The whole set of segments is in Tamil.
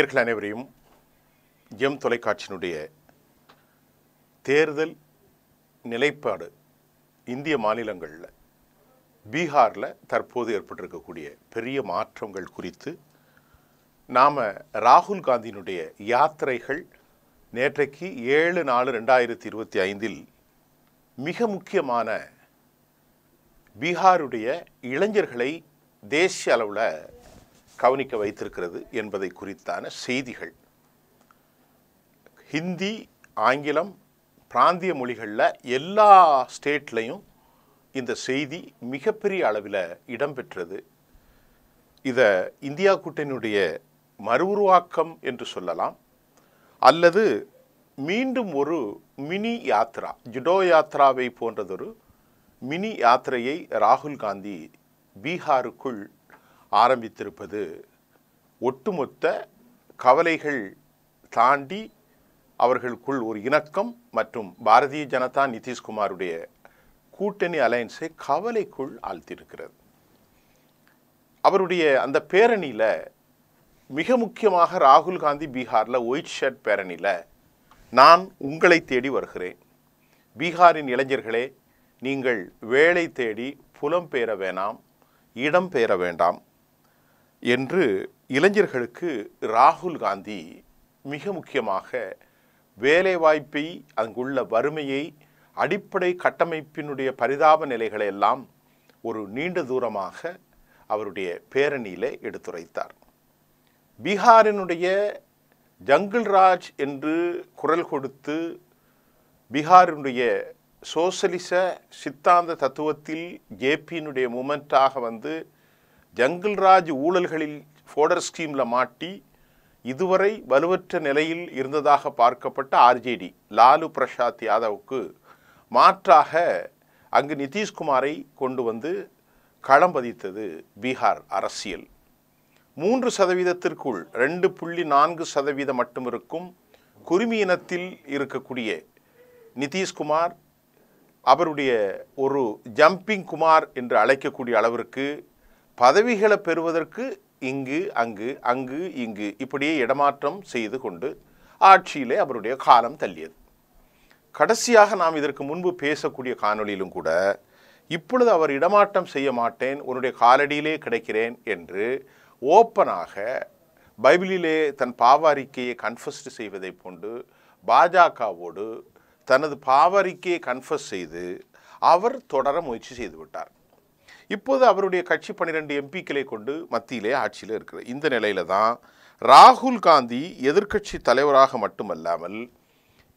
நேயர்கள் அனைவரையும் எம் தொலைக்காட்சியினுடைய தேர்தல் நிலைப்பாடு இந்திய மாநிலங்களில் பீகாரில் தற்போது ஏற்பட்டிருக்கக்கூடிய பெரிய மாற்றங்கள் குறித்து நாம் ராகுல் காந்தியினுடைய யாத்திரைகள் நேற்றைக்கு 7/4/2025 மிக முக்கியமான பீகாருடைய இளைஞர்களை தேசிய அளவில் கவனிக்க வைத்திருக்கிறது என்பதை குறித்தான செய்திகள் ஹிந்தி, ஆங்கிலம், பிராந்திய மொழிகளில் எல்லா ஸ்டேட்லையும் இந்த செய்தி மிகப்பெரிய அளவில் இடம்பெற்றது. இதை இந்தியா கூட்டணியுடைய மறுஉருவாக்கம் என்று சொல்லலாம், அல்லது மீண்டும் ஒரு மினி யாத்ரா, ஜுடோ யாத்ராவை போன்றதொரு மினி யாத்திரையை ராகுல் காந்தி பீகாருக்குள் ஆரம்பித்திருப்பது ஒட்டுமொத்த கவலைகள் தாண்டி அவர்களுக்குள் ஒரு இணக்கம் மற்றும் பாரதிய ஜனதா நிதிஷ்குமாருடைய கூட்டணி அலையன்ஸை கவலைக்குள் ஆழ்த்தியிருக்கிறது. அவருடைய அந்த பேரணியில் மிக முக்கியமாக ராகுல் காந்தி பீகாரில் ஒயிட் ஷர்ட் பேரணியில் நான் உங்களை தேடி வருகிறேன், பீகாரின் இளைஞர்களே, நீங்கள் வேலை தேடி புலம்பெயர வேண்டாம், இடம் பெயர வேண்டாம் என்று இளைஞர்களுக்கு ராகுல் காந்தி மிக முக்கியமாக வேலைவாய்ப்பை, அங்குள்ள வறுமையை, அடிப்படை கட்டமைப்பினுடைய பரிதாப நிலைகளை எல்லாம் ஒரு நீண்ட தூரமாக அவருடைய பேரணியில் எடுத்துரைத்தார். பீகாரினுடைய ஜங்கிள் ராஜ் என்று குரல் கொடுத்து பீகாரினுடைய சோசலிச சித்தாந்த தத்துவத்தில் ஜேபியினுடைய மூமெண்ட்டாக வந்து ஜங்கிள் ராஜ் ஊழல்களில் ஃபோடர் ஸ்கீமில் மாட்டி இதுவரை வலுவற்ற நிலையில் இருந்ததாக பார்க்கப்பட்ட ஆர்ஜேடி லாலு பிரசாத் யாதவுக்கு மாற்றாக அங்கு நிதிஷ்குமாரை கொண்டு வந்து களம் பதித்தது பீகார் அரசியல். 3%, 2.4% மட்டும் இருக்கும் குருமி இனத்தில் இருக்கக்கூடிய நிதிஷ்குமார் அவருடைய ஒரு ஜம்பிங் குமார் என்று அழைக்கக்கூடிய அளவிற்கு பதவிகளை பெறுவதற்கு இங்கு அங்கு இங்கு இப்படியே இடமாற்றம் செய்து கொண்டு ஆட்சியிலே அவருடைய காலம் தள்ளியது. கடைசியாக நாம் இதற்கு முன்பு பேசக்கூடிய காணொளியிலும் கூட இப்பொழுது அவர் இடமாற்றம் செய்ய மாட்டேன், உன்னுடைய காலடியிலே கிடைக்கிறேன் என்று ஓப்பனாக பைபிளிலே தன் பாவ அறிக்கையை கன்ஃபஸ்ட் செய்வதை போன்று பாஜகவோடு தனது பாவ அறிக்கையை கன்ஃபஸ் செய்து அவர் தொடர முயற்சி செய்து விட்டார். இப்போது அவருடைய கட்சி 12 எம்பிக்களை கொண்டு மத்தியிலே ஆட்சியில் இருக்கிற இந்த நிலையில தான் ராகுல் காந்தி எதிர்க்கட்சி தலைவராக மட்டுமல்லாமல்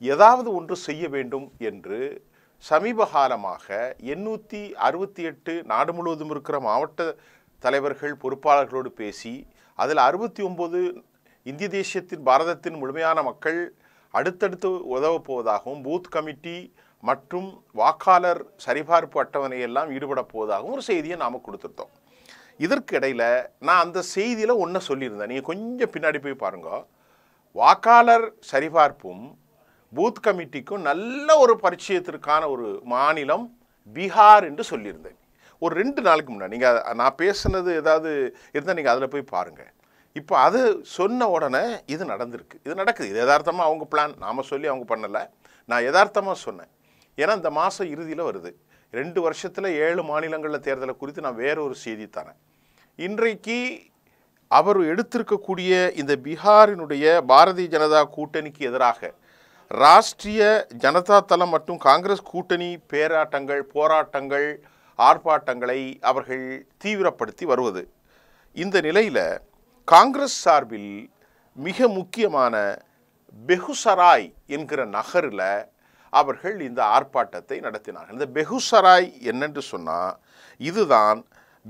ஏதாவது ஒன்று செய்ய வேண்டும் என்று சமீப காலமாக 868 நாடு முழுவதும் இருக்கிற மாவட்ட தலைவர்கள் பொறுப்பாளர்களோடு பேசி அதில் 69 இந்திய தேசியத்தின் பாரதத்தின் முழுமையான மக்கள் அடுத்தடுத்து உதவப் போவதாகவும் பூத் கமிட்டி மற்றும் வாக்காளர் சரிபார்ப்பு அட்டவணையெல்லாம் ஈடுபட போவதாகவும் ஒரு செய்தியை நாம் கொடுத்துருந்தோம். இதற்கு இடையில் நான் அந்த செய்தியில் ஒன்றை சொல்லியிருந்தேன், நீங்கள் கொஞ்சம் பின்னாடி போய் பாருங்க. வாக்காளர் சரிபார்ப்பும் பூத் கமிட்டிக்கும் நல்ல ஒரு பரிச்சயத்திற்கான ஒரு மாநிலம் பீகார் என்று சொல்லியிருந்தேன் ஒரு 2 நாளுக்கு முன்னாடி. நீங்கள் நான் பேசுனது ஏதாவது இருந்தால் நீங்கள் அதில் போய் பாருங்கள். இப்போ அது சொன்ன உடனே இது நடந்திருக்கு, இது நடக்குது. இது யதார்த்தமாக அவங்க பிளான், நாம் சொல்லி அவங்க பண்ணலை, நான் யதார்த்தமாக சொன்னேன். ஏன்னா இந்த மாதம் இறுதியில் வருது, 2 வருஷத்தில் 7 மாநிலங்களில் தேர்தலை குறித்து நான் வேற ஒரு செய்தி தரேன். இன்றைக்கு அவர் எடுத்திருக்கக்கூடிய இந்த பீகாரினுடைய பாரதிய ஜனதா கூட்டணிக்கு எதிராக ராஷ்ட்ரிய ஜனதா தளம் மற்றும் காங்கிரஸ் கூட்டணி போராட்டங்கள், ஆர்ப்பாட்டங்களை அவர்கள் தீவிரப்படுத்தி வருவது. இந்த நிலையில் காங்கிரஸ் சார்பில் மிக முக்கியமான பெகுசராய் என்கிற நகரில் அவர்கள் இந்த ஆர்ப்பாட்டத்தை நடத்தினார்கள். இந்த பெகுசராய் என்னென்று சொன்னால் இதுதான்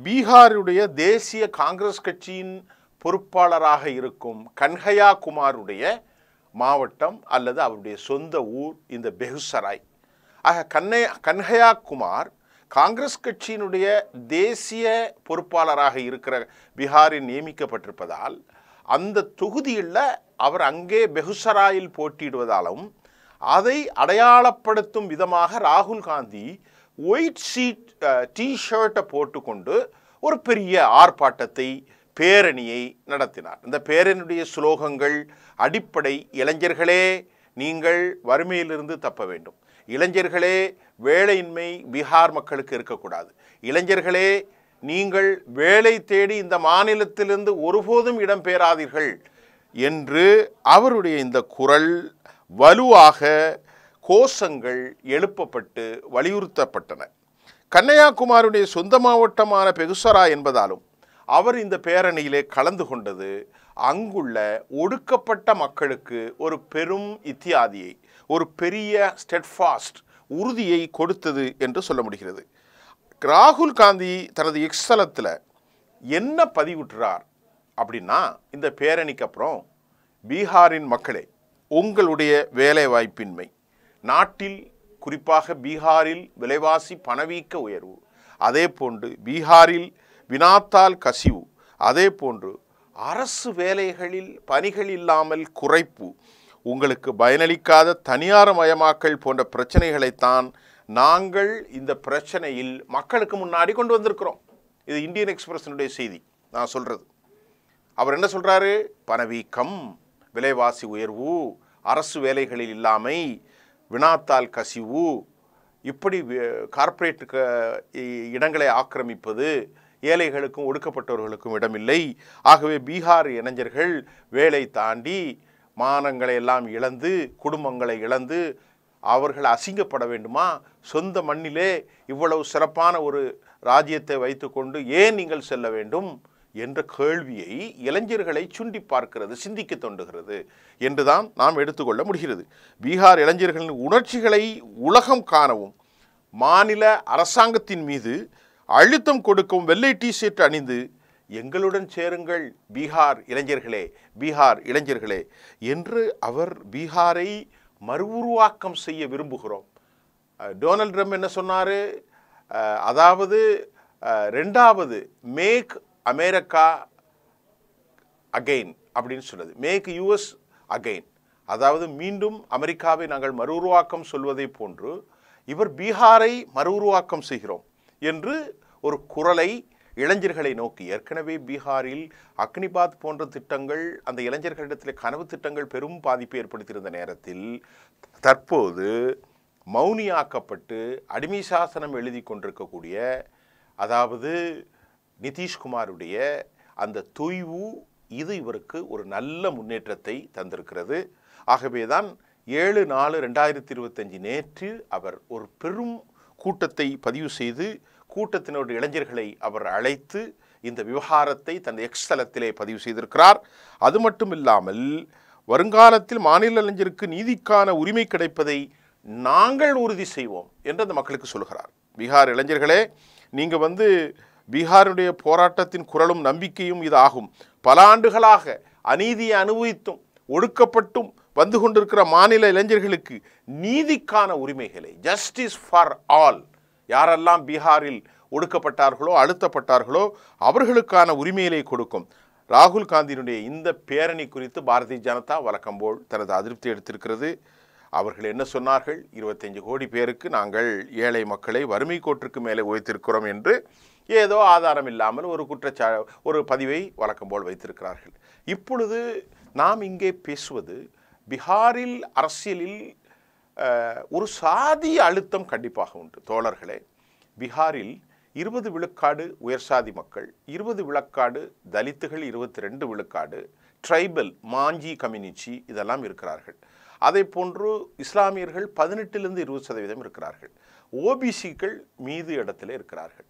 பீகாருடைய தேசிய காங்கிரஸ் கட்சியின் பொறுப்பாளராக இருக்கும் கன்ஹையா குமாருடைய மாவட்டம் அல்லது அவருடைய சொந்த ஊர் இந்த பெகுசராய். ஆக கன்ஹையா குமார் காங்கிரஸ் கட்சியினுடைய தேசிய பொறுப்பாளராக இருக்கிற பீகாரில் நியமிக்கப்பட்டிருப்பதால் அந்த தொகுதியில் அவர் அங்கே பெகுசராயில் போட்டியிடுவதாலும் அதை அடையாளப்படுத்தும் விதமாக ராகுல் காந்தி ஒயிட் டி ஷர்ட்டை போட்டுக்கொண்டு ஒரு பெரிய ஆர்ப்பாட்டத்தை பேரணியை நடத்தினார். இந்த பேரணியுடைய சுலோகங்கள் அடிப்படை: இளைஞர்களே, நீங்கள் வறுமையிலிருந்து தப்ப வேண்டும். இளைஞர்களே, வேலையின்மை பீகார் மக்களுக்கு இருக்கக்கூடாது. இளைஞர்களே, நீங்கள் வேலை தேடி இந்த மாநிலத்திலிருந்து ஒருபோதும் இடம்பெறாதீர்கள் என்று அவருடைய இந்த குரல் வலுவாக கோஷங்கள் எழுப்பப்பட்டு வலியுறுத்தப்பட்டன. கன்னியாகுமரியுடைய சொந்த மாவட்டமான பெகுசரா என்பதாலும் அவர் இந்த பேரணியிலே கலந்து கொண்டது அங்குள்ள ஒடுக்கப்பட்ட மக்களுக்கு ஒரு பெரும் இத்தியாதியை, ஒரு பெரிய ஸ்டெட்ஃபாஸ்ட் உறுதியை கொடுத்தது என்று சொல்ல முடிகிறது. ராகுல் காந்தி தனது எக்ஸலத்தில் என்ன பதிவுற்றார் அப்படின்னா, இந்த பேரணிக்கு அப்புறம், பீகாரின் மக்களே, உங்களுடைய வேலைவாய்ப்பின்மை, நாட்டில் குறிப்பாக பீகாரில் விலைவாசி பணவீக்க உயர்வு, அதே போன்று பீகாரில் வினாத்தால் கசிவு, அதே போன்று அரசு வேலைகளில் பணிகள் இல்லாமல் குறைப்பு, உங்களுக்கு பயனளிக்காத தனியார்மயமாக்கல் போன்ற பிரச்சனைகளைத்தான் நாங்கள் இந்த பிரச்சனையில் மக்களுக்கு முன்னாடி கொண்டு வந்திருக்கிறோம். இது இந்தியன் எக்ஸ்பிரஸினுடைய செய்தி நான் சொல்கிறது. அவர் என்ன சொல்கிறாரு? பணவீக்கம், விலைவாசி உயர்வு, அரசு வேலைகளில் இல்லாமை, வினாத்தால் கசிவு, இப்படி கார்ப்பரேட் இடங்களை ஆக்கிரமிப்பது, ஏழைகளுக்கும் ஒடுக்கப்பட்டவர்களுக்கும் இடமில்லை. ஆகவே பீகார் இளைஞர்கள் வேலை தாண்டி மானங்களை எல்லாம் இழந்து, குடும்பங்களை இழந்து, அவர்கள் அசிங்கப்பட வேண்டுமா? சொந்த மண்ணிலே இவ்வளவு சிறப்பான ஒரு ராஜ்யத்தை வைத்துக்கொண்டு ஏன் நீங்கள் செல்ல வேண்டும் என்ற கேள்வியை இளைஞர்களை சுண்டி பார்க்கிறது, சிந்திக்க தோன்றுகிறது என்றுதான் நாம் எடுத்துக்கொள்ள முடிகிறது. பீகார் இளைஞர்களின் உணர்ச்சிகளை உலகம் காணவும் மாநில அரசாங்கத்தின் மீது அழுத்தம் கொடுக்கவும் வெள்ளை டிஷர்ட் அணிந்து எங்களுடன் சேருங்கள் பீகார் இளைஞர்களே, பீகார் இளைஞர்களே என்று அவர் பீகாரை மறுஉருவாக்கம் செய்ய விரும்புகிறோம். டொனால்ட் ட்ரம்ப் என்ன சொன்னார்? அதாவது ரெண்டாவது மேக் அமெரிக்கா அகெயின் அப்படின்னு சொன்னது, மேக் யூஎஸ் அகெயின், அதாவது மீண்டும் அமெரிக்காவை நாங்கள் மறுஉருவாக்கம் சொல்வதை போன்று இவர் பீகாரை மறுஉருவாக்கம் செய்கிறோம் என்று ஒரு குரலை இளைஞர்களை நோக்கி, ஏற்கனவே பீகாரில் அக்னிபாத் போன்ற திட்டங்கள் அந்த இளைஞர்களிடத்தில் கனவு திட்டங்கள் பெரும் பாதிப்பை ஏற்படுத்தியிருந்த நேரத்தில் தற்போது மௌனியாக்கப்பட்டு அடிமை சாசனம் எழுதி கொண்டிருக்கக்கூடிய, அதாவது நிதிஷ்குமாருடைய அந்த தொய்வு, இது இவருக்கு ஒரு நல்ல முன்னேற்றத்தை தந்திருக்கிறது. ஆகவேதான் 7/4/2025 நேற்று அவர் ஒரு பெரும் கூட்டத்தை பதிவு செய்து கூட்டத்தினோட இளைஞர்களை அவர் அழைத்து இந்த விவகாரத்தை தன் எக்ஸ்தலத்திலே பதிவு செய்திருக்கிறார். அது மட்டும் இல்லாமல் வருங்காலத்தில் மாநில இளைஞருக்கு நீதிக்கான உரிமை கிடைப்பதை நாங்கள் உறுதி செய்வோம் என்று அந்த மக்களுக்கு சொல்கிறார். பீகார் இளைஞர்களே, நீங்கள் பீகாருடைய போராட்டத்தின் குரலும் நம்பிக்கையும் இது ஆகும். பல ஆண்டுகளாக அநீதியை அனுபவித்தும் ஒடுக்கப்பட்டும் வந்து கொண்டிருக்கிற மாநில இளைஞர்களுக்கு நீதிக்கான உரிமைகளை, ஜஸ்டிஸ் ஃபார் ஆல், யாரெல்லாம் பீகாரில் ஒடுக்கப்பட்டார்களோ அழுத்தப்பட்டார்களோ அவர்களுக்கான உரிமைகளை கொடுக்கும். ராகுல் காந்தியினுடைய இந்த பேரணி குறித்து பாரதிய ஜனதா வழக்கம்போல் தனது அதிருப்தி எடுத்திருக்கிறது. அவர்கள் என்ன சொன்னார்கள்? 25 கோடி பேருக்கு நாங்கள் ஏழை மக்களை வறுமை கோட்டிற்கு மேலே உயர்த்திருக்கிறோம் என்று ஏதோ ஆதாரம் இல்லாமல் ஒரு பதிவை வழக்கம்போல் வைத்திருக்கிறார்கள். இப்பொழுது நாம் இங்கே பேசுவது பீகாரில் அரசியலில் ஒரு சாதிய அழுத்தம் கண்டிப்பாக உண்டு. தோழர்களே, பீகாரில் 20 விழுக்காடு உயர் சாதி மக்கள், 20 விழுக்காடு தலித்துகள், 22 விழுக்காடு ட்ரைபல் மாஞ்சி கம்யூனிட்டி இதெல்லாம் இருக்கிறார்கள். அதே போன்று இஸ்லாமியர்கள் 18லிருந்து 20% இருக்கிறார்கள். ஓபிசிக்கள் மீது இடத்துல இருக்கிறார்கள்.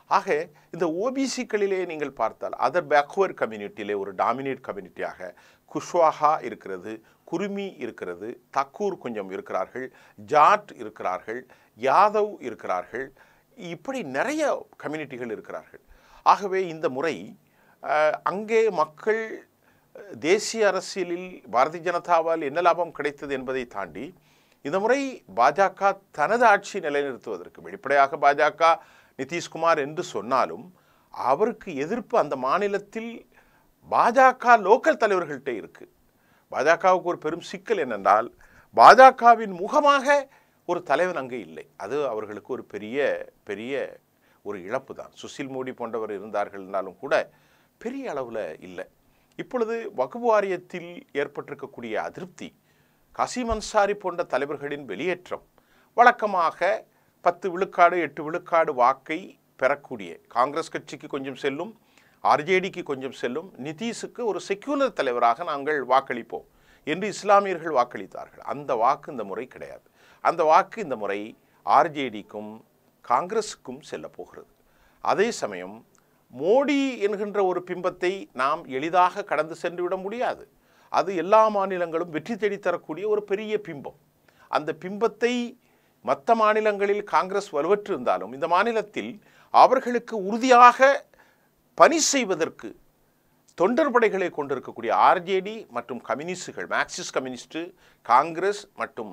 ஆக இந்த ஓபிசிக்களிலே நீங்கள் பார்த்தால் அதர் பேக்வர்ட் கம்யூனிட்டியிலே ஒரு டாமினேட் கம்யூனிட்டியாக குஷ்வாஹா இருக்கிறது, குருமி இருக்கிறது, தக்கூர் கொஞ்சம் இருக்கிறார்கள், ஜாட் இருக்கிறார்கள், யாதவ் இருக்கிறார்கள், இப்படி நிறைய கம்யூனிட்டிகள் இருக்கிறார்கள். ஆகவே இந்த முறை அங்கே மக்கள் தேசிய அரசியலில் பாரதிய ஜனதாவால் என்ன லாபம் கிடைத்தது என்பதை தாண்டி இந்த முறை பாஜக தனது ஆட்சி நிலைநிறுத்துவதற்கு, வெளிப்படையாக பாஜக நிதிஷ்குமார் என்று சொன்னாலும் அவருக்கு எதிர்ப்பு அந்த மாநிலத்தில் பாஜக லோக்கல் தலைவர்கள்ட்ட இருக்கு. பாஜகவுக்கு ஒரு பெரும் சிக்கல் என்னென்றால் பாஜகவின் முகமாக ஒரு தலைவன் அங்கே இல்லை. அது அவர்களுக்கு ஒரு பெரிய பெரிய ஒரு இழப்பு தான். சுசில் மோடி போன்றவர் இருந்தார்கள் என்றாலும் கூட பெரிய அளவில் இல்லை. இப்பொழுது வக்ஃப் வாரியத்தில் ஏற்பட்டிருக்கக்கூடிய அதிருப்தி, கசீம் அன்சாரி போன்ற தலைவர்களின் வெளியேற்றம், வழக்கமாக 10 விழுக்காடு 8 விழுக்காடு வாக்கை பெறக்கூடிய காங்கிரஸ் கட்சிக்கு கொஞ்சம் செல்லும், ஆர்ஜேடிக்கு கொஞ்சம் செல்லும், நிதிஷுக்கு ஒரு செக்யூலர் தலைவராக நாங்கள் வாக்களிப்போம் என்று இஸ்லாமியர்கள் வாக்களித்தார்கள். அந்த வாக்கு இந்த முறை கிடையாது. அந்த வாக்கு இந்த முறை ஆர்ஜேடிக்கும் காங்கிரஸுக்கும் செல்ல போகிறது. அதே சமயம் மோடி என்கின்ற ஒரு பிம்பத்தை நாம் எளிதாக கடந்து சென்று விட முடியாது. அது எல்லா மாநிலங்களும் வெற்றி தேடித்தரக்கூடிய ஒரு பெரிய பிம்பம். அந்த பிம்பத்தை மற்ற மாநிலங்களில் காங்கிரஸ் வலுவற்றிருந்தாலும் இந்த மாநிலத்தில் அவர்களுக்கு உறுதியாக பணி செய்வதற்கு தொண்டர் படைகளை கொண்டிருக்கக்கூடிய ஆர்ஜேடி மற்றும் கம்யூனிஸ்டுகள், மார்க்சிஸ்ட் கம்யூனிஸ்ட், காங்கிரஸ் மற்றும்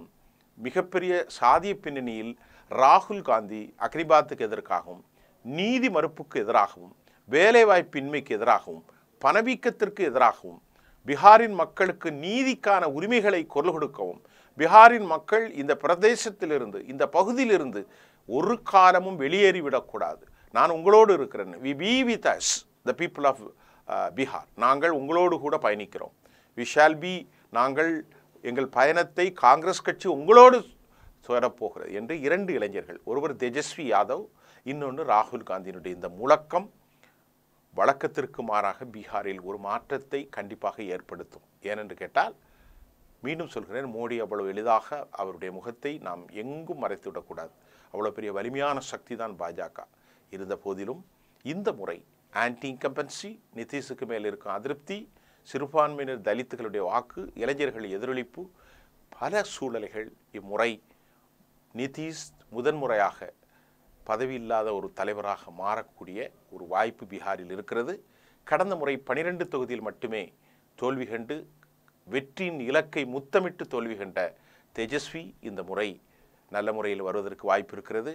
மிகப்பெரிய சாதிய பின்னணியில் ராகுல் காந்தி அக்ரிபாத்துக்கு எதிராகவும், நீதி மறுப்புக்கு எதிராகவும், வேலைவாய்ப்பின்மைக்கு எதிராகவும், பணவீக்கத்திற்கு எதிராகவும், பீகாரின் மக்களுக்கு நீதிக்கான உரிமைகளை குரல் கொடுக்கவும், பீகாரின் மக்கள் இந்த பிரதேசத்திலிருந்து இந்த பகுதியிலிருந்து ஒரு காலமும் வெளியேறிவிடக்கூடாது, நான் உங்களோடு இருக்கிறேன், we be with us the people of Bihar, நாங்கள் உங்களோடு கூட பயணிக்கிறோம், வி ஷால் பி, நாங்கள் எங்கள் பயணத்தை காங்கிரஸ் கட்சி உங்களோடு தொடரப்போகிறது என்று 2 இளைஞர்கள், ஒருவர் தேஜஸ்வி யாதவ், இன்னொன்று ராகுல் காந்தியினுடைய இந்த முழக்கம் வழக்கத்திற்கு மாறாக பீகாரில் ஒரு மாற்றத்தை கண்டிப்பாக ஏற்படுத்தும். ஏனென்று கேட்டால், மீண்டும் சொல்கிறேன், மோடி அவ்வளவு எளிதாக அவருடைய முகத்தை நாம் எங்கும் மறைத்து விடக்கூடாது. அவ்வளோ பெரிய வலிமையான சக்தி தான் பாஜக. இருந்த போதிலும் இந்த முறை ஆன்டி இன்கம்பன்சி, நிதிஷுக்கு மேல் இருக்கும் அதிருப்தி, சிறுபான்மையினர் தலித்துகளுடைய வாக்கு, இளைஞர்கள் எதிரொலிப்பு, பல சூழ்நிலைகள் இம்முறை நிதிஷ் முதன்முறையாக பதவி இல்லாத ஒரு தலைவராக மாறக்கூடிய ஒரு வாய்ப்பு பீகாரில் இருக்கிறது. கடந்த முறை 12 தொகுதியில் மட்டுமே தோல்வி கண்டு வெற்றியின் இலக்கை முத்தமிட்டு தோல்வி கண்ட தேஜஸ்வி இந்த முறை நல்ல முறையில் வருவதற்கு வாய்ப்பு இருக்கிறது.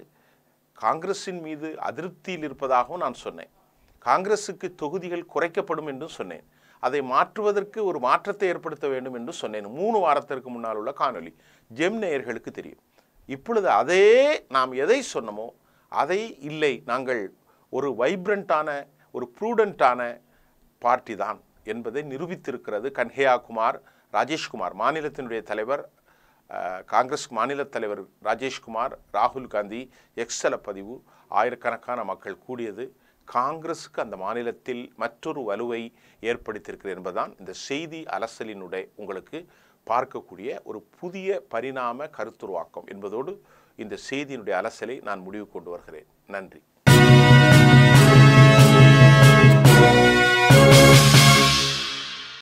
காங்கிரஸின் மீது அதிருப்தியில் இருப்பதாகவும் நான் சொன்னேன். காங்கிரஸுக்கு தொகுதிகள் குறைக்கப்படும் என்றும் சொன்னேன். அதை மாற்றுவதற்கு ஒரு மாற்றத்தை ஏற்படுத்த வேண்டும் என்று சொன்னேன். 3 வாரத்திற்கு முன்னால் உள்ள காணொலி ஜெம் நேயர்களுக்கு தெரியும். இப்பொழுது அதே நாம் எதை சொன்னமோ அதை இல்லை, நாங்கள் ஒரு வைப்ரண்டான, ஒரு ப்ரூடண்டான பார்ட்டி தான் என்பதை நிரூபித்திருக்கிறது. கன்ஹையா குமார், ராஜேஷ்குமார் மாநிலத்தினுடைய தலைவர், காங்கிரஸ் மாநில தலைவர் ராஜேஷ்குமார், ராகுல் காந்தி எக்ஸல பதிவு, ஆயிரக்கணக்கான மக்கள் கூடியது காங்கிரஸுக்கு அந்த மாநிலத்தில் மற்றொரு வலுவை ஏற்படுத்தியிருக்கிறது என்பதுதான் இந்த செய்தி அலசலினுடைய உங்களுக்கு பார்க்கக்கூடிய ஒரு புதிய பரிணாம கருத்துருவாக்கம் என்பதோடு இந்த செய்தியினுடைய அலசலை நான் முடிவு கொண்டு வருகிறேன். நன்றி.